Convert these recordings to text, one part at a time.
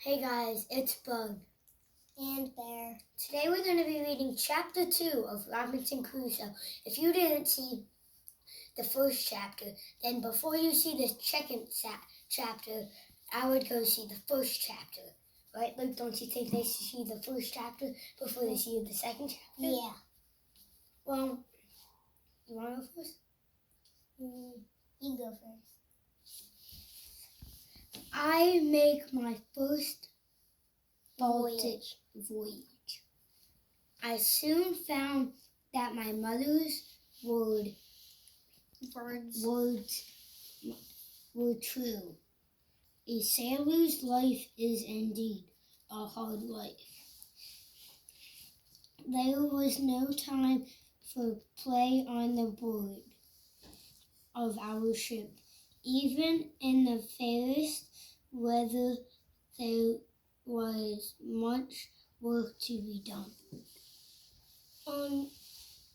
Hey guys, it's Bug and Bear. Today we're going to be reading Chapter 2 of Robinson Crusoe. If you didn't see the first chapter, then before you see the second chapter, I would go see the first chapter. Right, Luke? Don't you think they should see the first chapter before they see the second chapter? Yeah. Well, you want to go first? You go first. I make my first Baltic voyage. I soon found that my mother's words were true. A sailor's life is indeed a hard life. There was no time for play on the board of our ship. Even in the fairest weather, there was much work to be done. On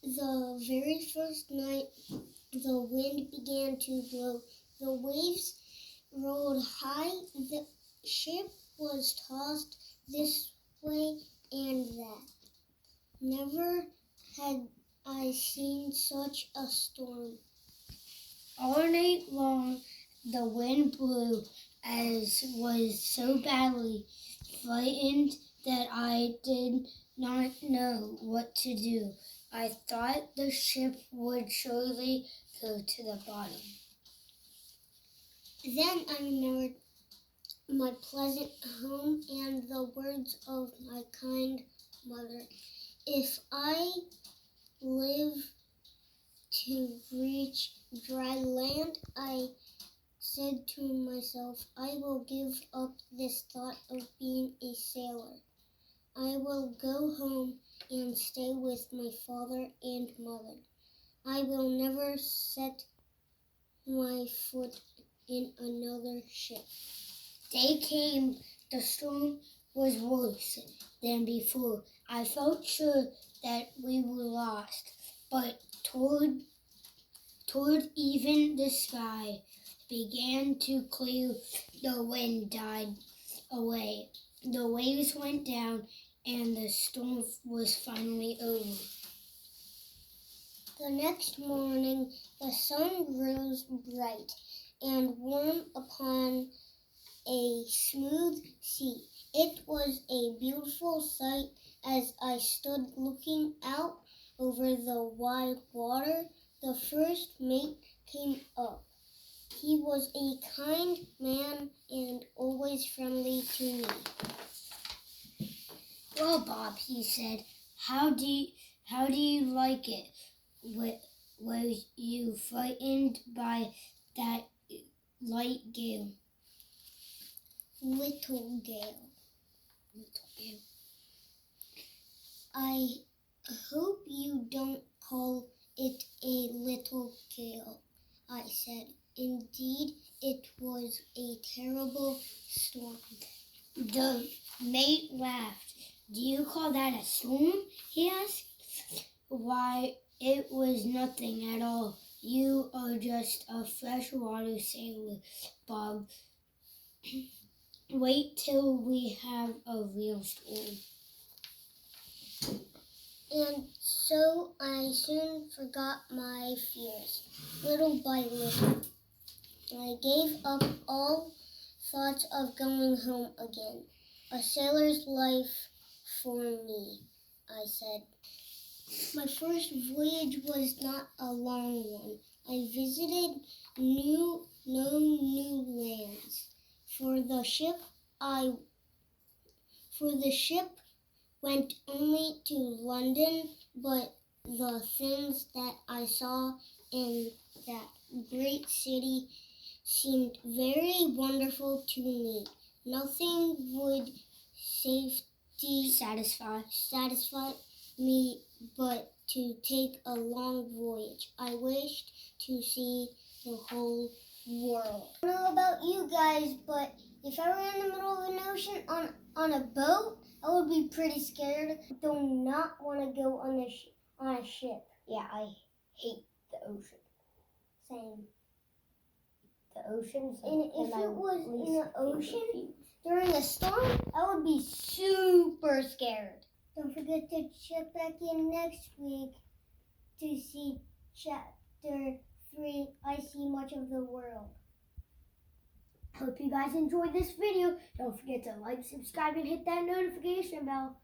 the very first night, the wind began to blow. The waves rolled high. The ship was tossed this way and that. Never had I seen such a storm. All night long, the wind blew, as was so badly frightened that I did not know what to do. I thought the ship would surely go to the bottom. Then I remembered my pleasant home and the words of my kind mother. If I live to reach dry land, I said to myself, I will give up this thought of being a sailor. I will go home and stay with my father and mother. I will never set my foot in another ship. Day came. The storm was worse than before. I felt sure that we were lost, but toward even the sky began to clear. The wind died away. The waves went down, and the storm was finally over. The next morning, the sun rose bright and warm upon a smooth sea. It was a beautiful sight as I stood looking out over the wide water. The first mate came up. He was a kind man and always friendly to me. Well, Bob, he said, how do you like it? Were you frightened by that light gale? Little gale. I hope you don't call it a little gale, I said. Indeed, it was a terrible storm. The mate laughed. Do you call that a storm? He asked. Why, it was nothing at all. You are just a freshwater sailor, Bob. Wait till we have a real storm. And so I soon forgot my fears, little by little. I gave up all thoughts of going home again. A sailor's life for me, I said. My first voyage was not a long one. I visited no new lands. For the ship went only to London, but the things that I saw in that great city seemed very wonderful to me. Nothing would satisfy me but to take a long voyage. I wished to see the whole world. I don't know about you guys, but if I were in the middle of an ocean on a boat, I would be pretty scared. Do not want to go on a ship. Yeah, I hate the ocean. Same. the oceans. And if I it was at in least the feel ocean confused. during a storm, I would be super scared. Don't forget to check back in next week to see chapter 3, I See Much of the World. Hope you guys enjoyed this video. Don't forget to like, subscribe, and hit that notification bell.